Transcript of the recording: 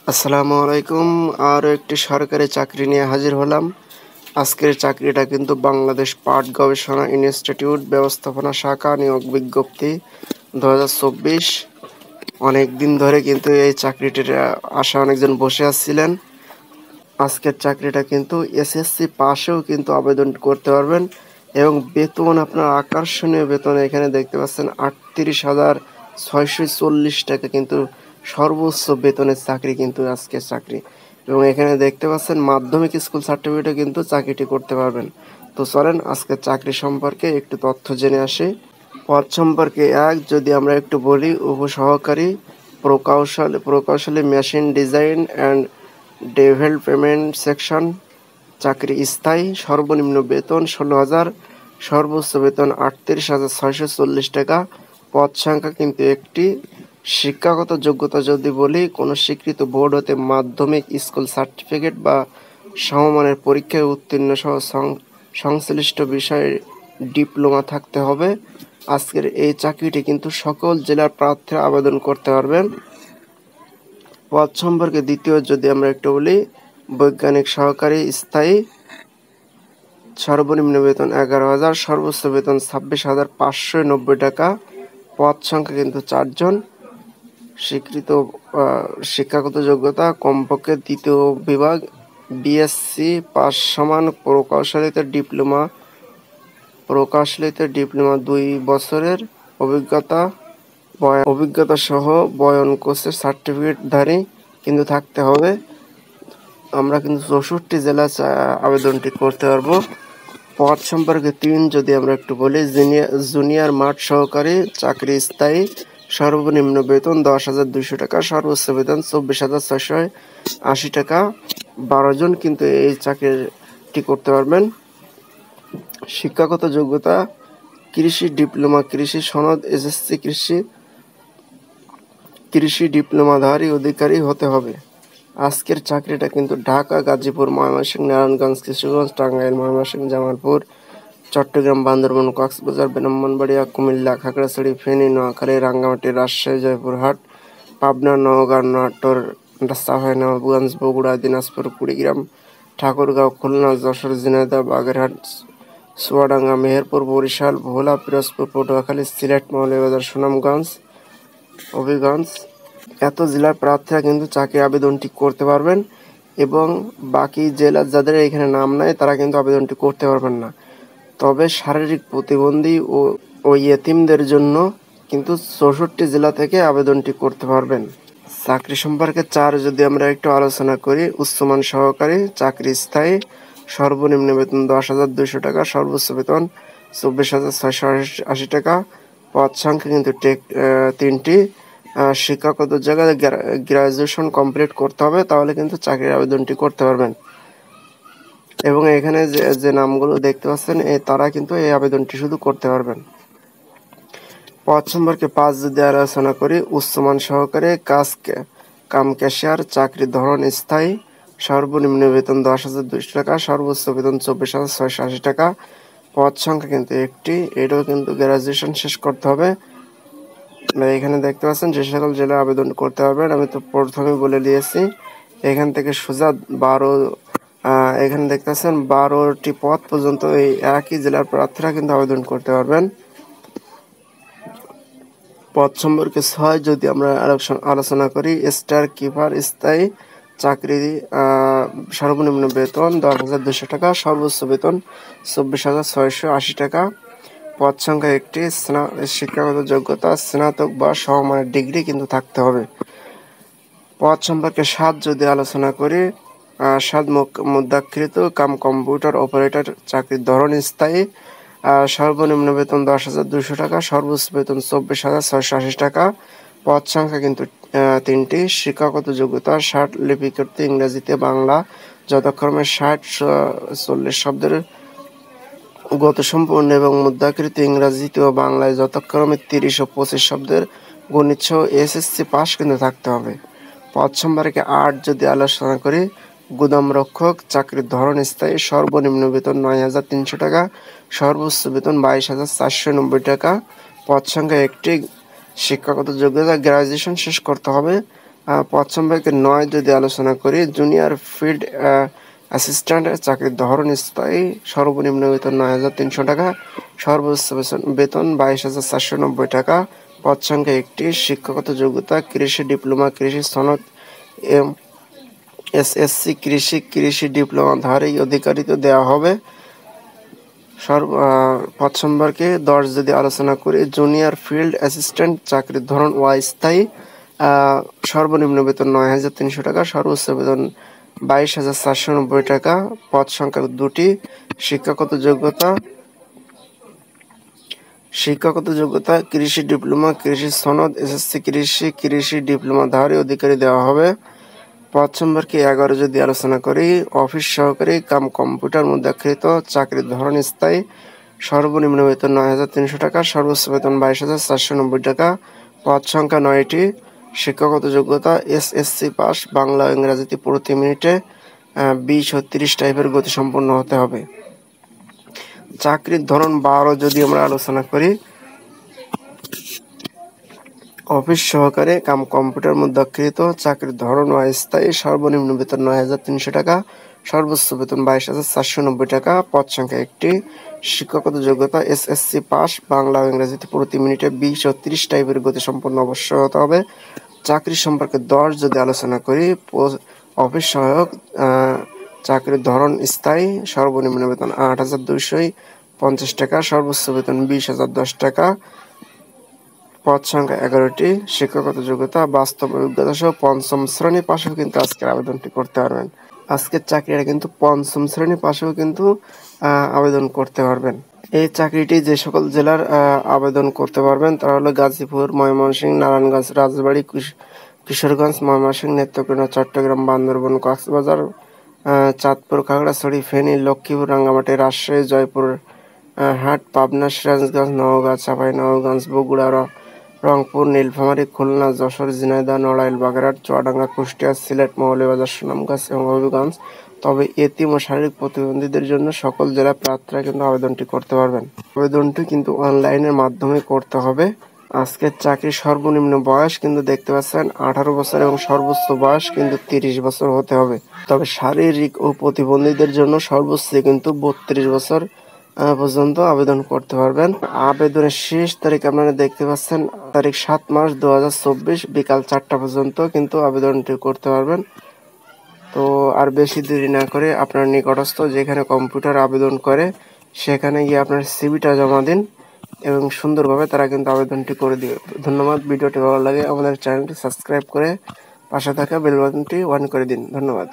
আসসালামু আলাইকুম। আরও একটি সরকারি চাকরি নিয়ে হাজির হলাম। আজকের চাকরিটা কিন্তু বাংলাদেশ পাট গবেষণা ইনস্টিটিউট ব্যবস্থাপনা শাখা নিয়োগ বিজ্ঞপ্তি 2024। অনেক দিন ধরে কিন্তু এই চাকরিটির আশা অনেকজন বসে আসছিলেন। আজকের চাকরিটা কিন্তু এসএসসি পাশেও কিন্তু আবেদন করতে পারবেন এবং বেতন আপনার আকর্ষণীয় বেতন এখানে দেখতে পাচ্ছেন 38,640 টাকা কিন্তু সর্বোচ্চ বেতনের চাকরি কিন্তু আজকের চাকরি। এবং এখানে দেখতে পাচ্ছেন মাধ্যমিক স্কুল সার্টিফিকেটে কিন্তু চাকরিটি করতে পারবেন। তো চলেন আজকের চাকরি সম্পর্কে একটু তথ্য জেনে আসি। পদ সম্পর্কে যদি আমরা একটু বলি, উপসহকারী প্রকৌশলী machine design and development section, চাকরি স্থায়ী, সর্বনিম্ন বেতন 16,000, সর্বোচ্চ বেতন 38,640 টাকা। পদ সংখ্যা কিন্তু একটি। শিক্ষাগত যোগ্যতা যদি বলি, কোনো স্বীকৃত বোর্ড হতে মাধ্যমিক স্কুল সার্টিফিকেট বা সমমানের পরীক্ষায় উত্তীর্ণ সহ সংশ্লিষ্ট বিষয়ে ডিপ্লোমা থাকতে হবে। আজকের এই চাকরিটি কিন্তু সকল জেলার প্রার্থীরা আবেদন করতে পারবেন। পদ সম্পর্কে দ্বিতীয় যদি আমরা একটু বলি, বৈজ্ঞানিক সহকারী স্থায়ী, সর্বনিম্ন বেতন 11,000, সর্বোচ্চ বেতন 26,590 টাকা। পদ সংখ্যা কিন্তু 4 জন। স্বীকৃত শিক্ষাগত যোগ্যতা কমপক্ষে দ্বিতীয় বিভাগ বিএসসি পাস সমান প্রকৌশলীতে ডিপ্লোমা 2 বছরের অভিজ্ঞতা সহ বয়ন কোর্সের সার্টিফিকেটধারী কিন্তু থাকতে হবে। আমরা কিন্তু 64 জেলায় আবেদনটি করতে পারবো। পদ সম্পর্কে 3 যদি আমরা একটু বলি, জুনিয়র মাঠ সহকারী, চাকরি স্থায়ী, সর্বনিম্ন বেতন 10,200 টাকা, সর্বোচ্চ বেতন 24,680 টাকা। 12 জন কিন্তু এই চাকরিটি করতে পারবেন। শিক্ষাগত যোগ্যতা কৃষি ডিপ্লোমা, কৃষি সনদ, এসএসসি কৃষি ডিপ্লোমাধারী অধিকারী হতে হবে। আজকের চাকরিটা কিন্তু ঢাকা, গাজীপুর, ময়মনসিংহ, নারায়ণগঞ্জ, কিশোরগঞ্জ, টাঙ্গাইল, ময়মনসিংহ, জামালপুর, চট্টগ্রাম, বান্দরবান, কক্সবাজার, ব্রাহ্মণবাড়িয়া, কুমিল্লা, খাগড়াছড়ি, ফেনী, নোয়াখালী, রাঙ্গামাটি, রাজশাহী, জয়পুরহাট, পাবনা, নওগাঁ, নাটোর, চাঁপাইনবাবগঞ্জ, বগুড়া, দিনাজপুর, কুড়িগ্রাম, ঠাকুরগাঁও, খুলনা, যশোর, ঝিনাইদহ, বাগেরহাট, চুয়াডাঙ্গা, মেহেরপুর, বরিশাল, ভোলা, পিরোজপুর, পটুয়াখালী, সিলেট, মৌলভীবাজার, সুনামগঞ্জ, হবিগঞ্জ, এত জেলার প্রার্থীরা কিন্তু চাকরি আবেদনটি করতে পারবেন এবং বাকি জেলার যাদের এখানে নাম নাই তারা কিন্তু আবেদনটি করতে পারবেন না। তবে শারীরিক প্রতিবন্ধী ও ইয়েতিমদের জন্য কিন্তু 64 জেলা থেকে আবেদনটি করতে পারবেন। চাকরি সম্পর্কে 4 যদি আমরা একটু আলোচনা করি, উচ্চমান সহকারী, চাকরি স্থায়ী, সর্বনিম্ন বেতন 10,200 টাকা, সর্বোচ্চ বেতন 24,680 টাকা। পদ সংখ্যা কিন্তু 3টি। শিক্ষাগত জায়গায় গ্রাজুয়েশন কমপ্লিট করতে হবে, তাহলে কিন্তু চাকরির আবেদনটি করতে পারবেন। এবং এখানে যে নামগুলো দেখতে পাচ্ছেন তারা কিন্তু এই আবেদনটি শুধু করতে পারবেন। পদ সম্পর্কে 5 যদি আলোচনা করি, উচ্চমান সহকারী কাম ক্যাশিয়ার, চাকরির ধরন স্থায়ী, সর্বনিম্ন বেতন 10,200 টাকা, সর্বোচ্চ বেতন 24,680 টাকা। পদ সংখ্যা কিন্তু একটি। এটাও কিন্তু গ্রাজুয়েশন শেষ করতে হবে। এখানে দেখতে পাচ্ছেন যে সকল জেলায় আবেদন করতে পারবেন। আমি তো প্রথমে বলে দিয়েছি। এখান থেকে সোজা এখানে দেখতে পাচ্ছেন 12টি পদ পর্যন্ত এই একই জেলার প্রার্থীরা কিন্তু আবেদন করতে পারবেন। পদ সম্পর্কে 6 যদি আমরা আলোচনা করি, স্টার কিপার স্থায়ী, চাকরি, সর্বনিম্ন বেতন 10,200 টাকা, সর্বোচ্চ বেতন 24,680 টাকা। পদ সংখ্যা একটি। শিক্ষাগত যোগ্যতা স্নাতক বা সমমানের ডিগ্রি কিন্তু থাকতে হবে। পদ সম্পর্কে 7 যদি আলোচনা করি, 7 মুদ্রাকৃত কম্পিউটার অপারেটর, চাকরির ধরন স্থায়ী, সর্বনিম্ন বেতন 10,200 টাকা, সর্বোচ্চ বেতন 24,680 টাকা। পদ সংখ্যা কিন্তু 3টি। শিক্ষাগত যোগ্যতা 60 লিপিকৃত ইংরেজিতে বাংলা যথাক্রমে 60-40 শব্দের গতিসম্পন্ন এবং মুদ্রাকৃত ইংরেজিতে ও বাংলায় যথাক্রমে 30 ও 25 শব্দের গণিত সহ এসএসসি পাস কিন্তু থাকতে হবে। পদ সম্পর্কে 8 যদি আলোচনা করি, গুদাম রক্ষক, চাকরির ধরন স্থায়ী, সর্বনিম্ন বেতন 9,300 টাকা, সর্বোচ্চ বেতন 22,490 টাকা। পদ সংখ্যা একটি। শিক্ষাগত যোগ্যতা গ্রাজুয়েশন শেষ করতে হবে। পদ সম্পর্কে 9 যদি আলোচনা করি, জুনিয়র ফিল্ড অ্যাসিস্ট্যান্টের চাকরির ধরন স্থায়ী, সর্বনিম্ন বেতন 9,300 টাকা, সর্বোচ্চ বেতন 22,490 টাকা। পদ সংখ্যা 1টি। শিক্ষাগত যোগ্যতা কৃষি ডিপ্লোমা, কৃষি সনদ, এসএসসি কৃষি ডিপ্লোমাধারী অধিকারীকে দেওয়া হবে। পদ সম্পর্কে 10 যদি আলোচনা করি, জুনিয়র ফিল্ড অ্যাসিস্ট্যান্ট চাকরির ধরন অস্থায়ী, সর্বনিম্ন বেতন 9,300 টাকা, সর্বোচ্চ বেতন 22,490 টাকা। পদ সংখ্যা 2টি। শিক্ষাগত যোগ্যতা কৃষি ডিপ্লোমা, কৃষি সনদ, এসএসসি কৃষি ডিপ্লোমাধারী অধিকারী দেওয়া হবে। পদ সম্পর্কে 11 যদি আলোচনা করি, অফিস সহকারী কাম কম্পিউটার মুদ্রাকৃত চাকরির ধরন স্থায়ী, সর্বনিম্ন বেতন 9,300 টাকা, সর্বোচ্চ বেতন 22,490 টাকা। পদ সংখ্যা 9টি। শিক্ষাগত যোগ্যতা এসএসসি পাস, বাংলা ও ইংরেজিতে প্রতি মিনিটে 20 ও 30 টাইপের গতিসম্পন্ন হতে হবে। চাকরির ধরন 12 যদি আমরা আলোচনা করি, অফিস সহকারী কাম কম্পিউটার মুদ্রাকৃত চাকরির ধরন অস্থায়ী, সর্বনিম্ন বেতন 9,300 টাকা, সর্বোচ্চ বেতন 22,490 টাকা। পদ সংখ্যা 1টি। শিক্ষাগত যোগ্যতা এসএসসি পাস, বাংলা ও ইংরেজিতে প্রতি মিনিটে 20 ও 30 টাইপের গতিসম্পন্ন অবশ্যই হতে হবে। চাকরি সম্পর্কে 10 যদি আলোচনা করি, অফিস সহায়ক চাকরির ধরন স্থায়ী, সর্বনিম্ন বেতন 8,250 টাকা, সর্বোচ্চ বেতন 20,010 টাকা। পদ সংখ্যা 11টি। শিক্ষাগত যোগ্যতা বাস্তব অভিজ্ঞতা সহ 5ম শ্রেণী পাশেও কিন্তু আজকের আবেদনটি করতে পারবেন। আজকের চাকরিটা কিন্তু 5ম শ্রেণী পাশেও কিন্তু আবেদন করতে পারবেন। এই চাকরিটি যে সকল জেলার আবেদন করতে পারবেন তারা হলো গাজীপুর, ময়মনসিংহ, নারায়ণগঞ্জ, রাজবাড়ী, কিশোরগঞ্জ, ময়মনসিংহ, নেত্রকোনা, চট্টগ্রাম, বান্দরবান, কক্সবাজার, চাঁদপুর, খাগড়াছড়ি, ফেনী, লক্ষ্মীপুর, রাঙ্গামাটি, রাজশাহী, জয়পুর হাট, পাবনা, সিরাজগঞ্জ, নওগাঁ, চাঁপাইনবাবগঞ্জ, বগুড়া, রংপুর, নীলফামারী, খুলনা, যশোর, ঝিনাইদহ, নড়াইল, বাগেরহাট, চুয়াডাঙ্গা, কুষ্টিয়া, সিলেট, মৌলভীবাজার, সুনামগঞ্জ এবং হবিগঞ্জ। তবে এতিম ও শারীরিক প্রতিবন্ধীদের জন্য সকল জেলা প্রার্থীরা কিন্তু আবেদনটি করতে পারবেন। আবেদনটি কিন্তু অনলাইনের মাধ্যমে করতে হবে। আজকের চাকরির সর্বনিম্ন বয়স কিন্তু দেখতে পাচ্ছেন 18 বছর এবং সর্বোচ্চ বয়স কিন্তু 30 বছর হতে হবে। তবে শারীরিক ও প্রতিবন্ধীদের জন্য সর্বোচ্চ কিন্তু 32 বছর পর্যন্ত আবেদন করতে পারবেন। আবেদনের শেষ তারিখ আপনারা দেখতে পাচ্ছেন তারিখ 7 মার্চ 2024 বিকাল 4টা পর্যন্ত কিন্তু আবেদনটি করতে পারবেন। তো আর বেশি দেরি না করে আপনার নিকটস্থ যেখানে কম্পিউটার আবেদন করে সেখানে গিয়ে আপনার সিভিটা জমা দিন এবং সুন্দরভাবে তারা কিন্তু আবেদনটি করে দিবে। ধন্যবাদ। ভিডিওটি ভালো লাগে আমাদের চ্যানেলটি সাবস্ক্রাইব করে পাশে থাকা বেল বাটনটি অন করে দিন। ধন্যবাদ।